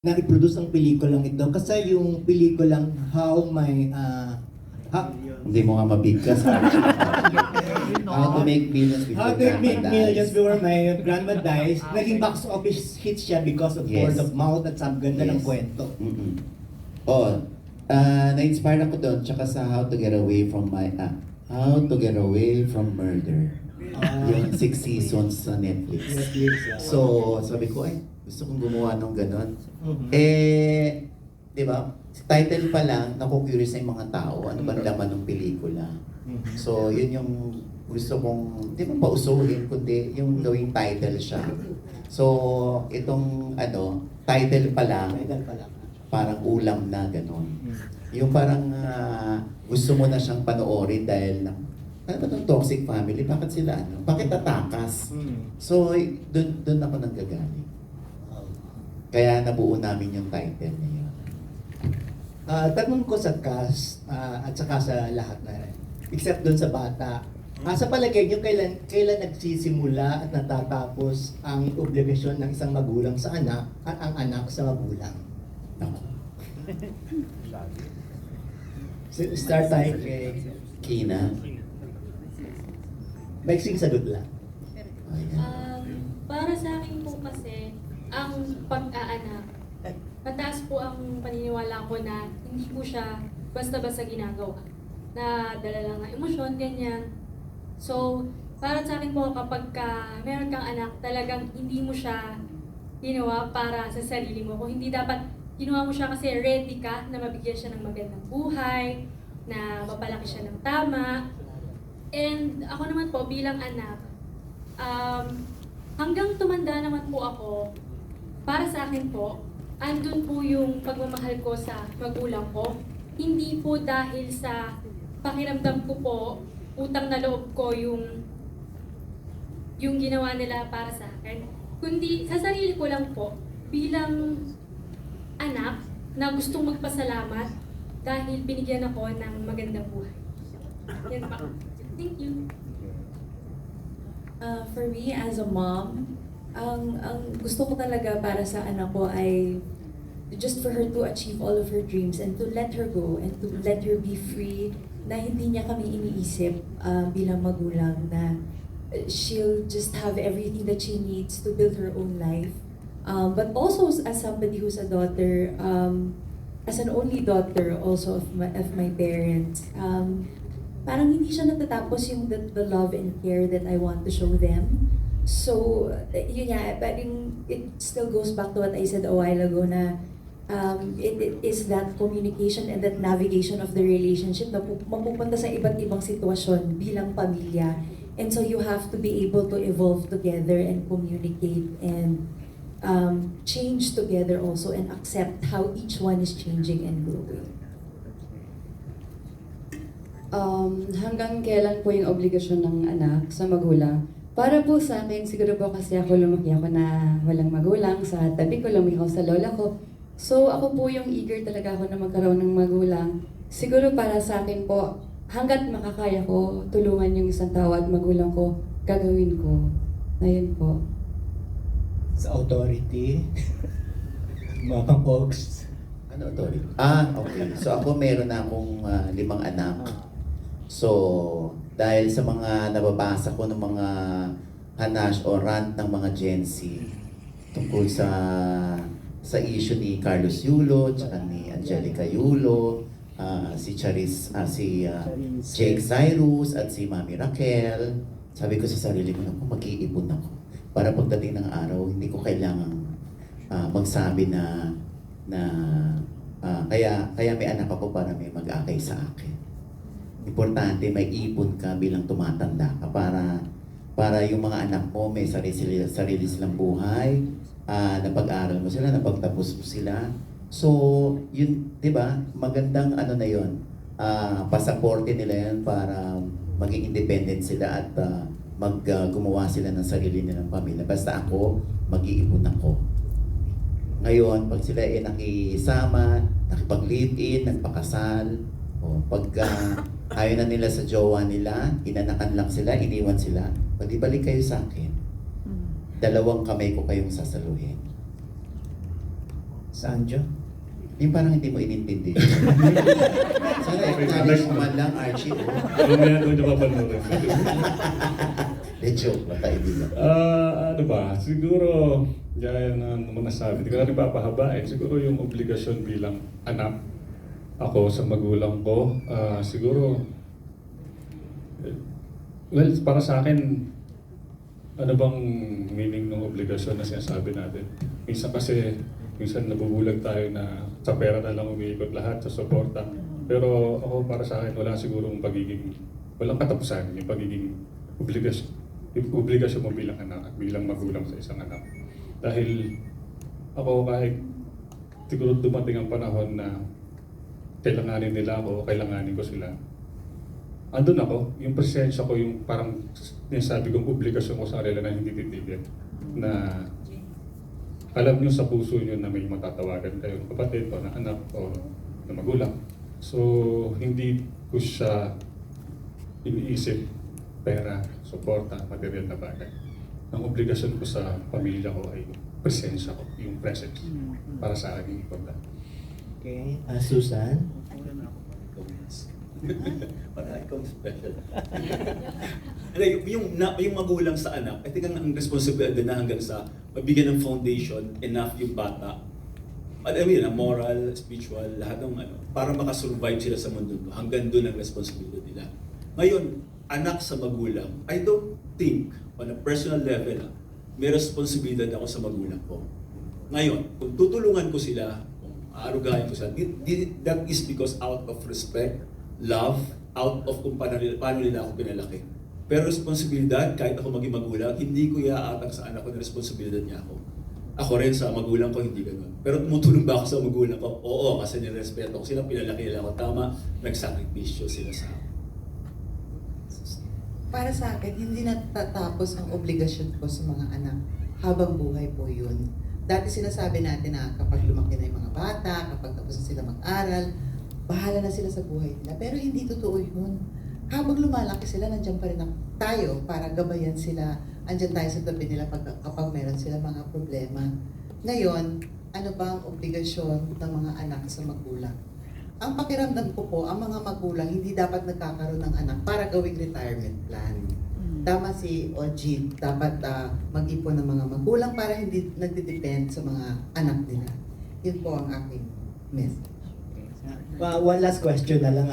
na i-produce ang pelikulang ito kasi yung pelikulang Hindi mo nga mabigkas. How to make millions before How to Make Grandma Millions Dies. Before My Grandma Dies, naging box office hit siya because of Yes. word of mouth at sa ganda ng Yes. kwento. Oh, na-inspire ako doon tsaka sa How to Get Away from Murder. Yung 6 seasons sa Netflix. Netflix, yeah. So, sabi ko, gusto kong gumawa ng ganon. Mhm. Di ba? Title pa lang, naku-curious na yung mga tao. Ano ba laman ng pelikula? Mhm. So, yun yung gusto kong, di ba pausuhin, kundi yung gawing title siya. So, itong title pa lang, Title pa lang. parang ulam na gano'n. Mhm. Yung parang gusto mo na siyang panoorin dahil ano ba itong toxic family? Bakit sila Bakit tatakas? Mhm. So, dun ako nanggagaling. Kaya nabuo namin yung title na yun. Tanong ko sa cast at saka sa lahat na rin, except dun sa bata. Sa palagay niyo, kailan nagsisimula at natatapos ang obligasyon ng isang magulang sa anak at ang anak sa magulang? Ako. Start tayo kay Kina. Maiksing sagot lang. Ayan. Para sa akin po kasi, ang pag-aanak, mataas po ang paniniwala ko na hindi po siya basta-basta ginagawa. Na dala lang ng emosyon, ganyan. So, para sa akin po, kapag meron kang anak, talagang hindi mo siya ginawa para sa sarili mo. Kung hindi dapat, ginawa mo siya kasi ready ka na mabigyan siya ng magandang buhay, na mapalaki siya ng tama. And ako naman po, bilang anak, hanggang tumanda naman po ako, para sa akin po, andun po yung pagmamahal ko sa magulang ko. Hindi po dahil sa pakiramdam ko po, utang na loob ko yung ginawa nila para sa akin. Kundi sa sarili ko lang po, bilang anak na gustong magpasalamat dahil binigyan ako ng magandang buhay. Yan pa. Thank you. For me, as a mom, ang gusto ko talaga para sa anak ko ay just for her to achieve all of her dreams and to let her go and to let her be free, na hindi niya kami iniisip bilang magulang na she'll just have everything that she needs to build her own life. But also as somebody who's a daughter, as an only daughter also of my parents, parang hindi siya natatapos yung the love and care that I want to show them. So, yun nga, parang it still goes back to what I said a while ago na it is that communication and that navigation of the relationship na mapupunta sa iba't ibang sitwasyon bilang pamilya. And so you have to be able to evolve together and communicate and change together also and accept how each one is changing and growing. Hanggang kailan po yung obligasyon ng anak sa magulang? Para po sa akin, siguro po kasi ako lumaki ako na walang magulang. Sa tabi ko, lumaki ako sa lola ko. So ako po yung eager talaga ako na magkaroon ng magulang. Siguro para sa akin po, hanggat makakaya ko, tulungan yung isang tao at magulang ko, gagawin ko. Ayun po. Sa authority, mga Oaks. Ano to? Okay. So ako meron na akong 5 anak. So, dahil sa mga nababasa ko ng mga hanash o rant ng mga Gen Z tungkol sa issue ni Carlos Yulo, tsaka ni Angelica Yulo, si Jake Cyrus at si Mami Raquel, sabi ko sa sarili ko na mag-iipon ako para pagdating ng araw, hindi ko kailangang magsabi na kaya may anak ako para may mag-akay sa akin. Importante may ipon ka bilang tumatanda ka para yung mga anak mo may sarili silang buhay, napag-aral mo sila, napagtapos mo sila. So, yun, 'di ba? Magandang na 'yon. Pasaporte nila 'yan para maging independent sila at gumawa sila ng sarili nilang pamilya. Basta ako, mag-iipon ako. Ngayon, pag sila nakisama, nakipag-live-in, nagpakasal, o pagka ayaw na nila sa jowa nila, inanakan lang sila, iniwan sila, pwede balik kayo sa akin. 2 kamay ko kayong sasaluhin. Sanjo? Yung parang hindi mo inintindi. Sana acknowledge mo man lang, Archie. Mamaya ko na papanorin. De joke ba tayo dito? Ano ba? Siguro, gaya na naman nasabi, hindi ko na rin papahabain. Siguro yung obligasyon bilang anak ako sa magulang ko, siguro, well, para sa akin, ano bang meaning ng obligasyon na sinasabi natin? Minsan nabubulag tayo na sa pera na lang umiikot lahat, sa suporta. Pero ako para sa akin, wala sigurong walang katapusan yung pagiging obligasyon mo bilang anak at bilang magulang sa isang anak. Dahil ako kahit siguro dumating ang panahon na kailanganin nila ako, kailanganin ko sila. Andun ako, yung presensya ko, yung parang sinasabi kong obligasyon ko sa kanila na hindi titigil. Na alam nyo sa puso nyo na may matatawagan kayo ng kapatid o na anak o na magulang. So, hindi ko siya iniisip pera, suporta, material na bagay. Ang obligasyon ko sa pamilya ko ay presensya ko, yung presence. Para sa akin, importante. Okay. Susan? Para ikaw special. Ano, yung magulang sa anak, I think ang responsibility na hanggang sa mabigyan ng foundation, enough yung bata. I mean, moral, spiritual, lahat ng para makasurvive sila sa mundo. Hanggang doon ang responsibility nila. Ngayon, anak sa magulang, I don't think, on a personal level, may responsibilidad ako sa magulang ko. Ngayon, kung tutulungan ko sila, kung aarugahin ko sila, that is because out of respect, love, out of kung paano nila ako pinalaki. Pero responsibilidad, kahit ako maging magulang, hindi ko iaatak sa anak ko na responsibilidad niya ako. Ako rin sa magulang ko, hindi ganun. Pero tumutulong ba ako sa magulang ko? Oo, kasi nirespeto ko sila, pinalaki nila ako tama, nagsakripisyo sila sa akin. Para sa akin, hindi natatapos ang obligasyon ko sa mga anak habang buhay po yun. Dati sinasabi natin na kapag lumaki na yung mga bata, kapag tapos na sila mag-aral, bahala na sila sa buhay nila. Pero hindi totoo yun. Habang lumalaki sila, nandiyan pa rin tayo para gabayan sila. Andiyan tayo sa tabi nila kapag meron sila mga problema. Ngayon, ano ba ang obligasyon ng mga anak sa magulang? Ang pakiramdam ko po, ang mga magulang hindi dapat nagkakaroon ng anak para gawing retirement plan. Tama si Oji, dapat mag-ipon ng mga magulang para hindi nagdidepend sa mga anak nila. Yun po ang aking message. One last question na lang.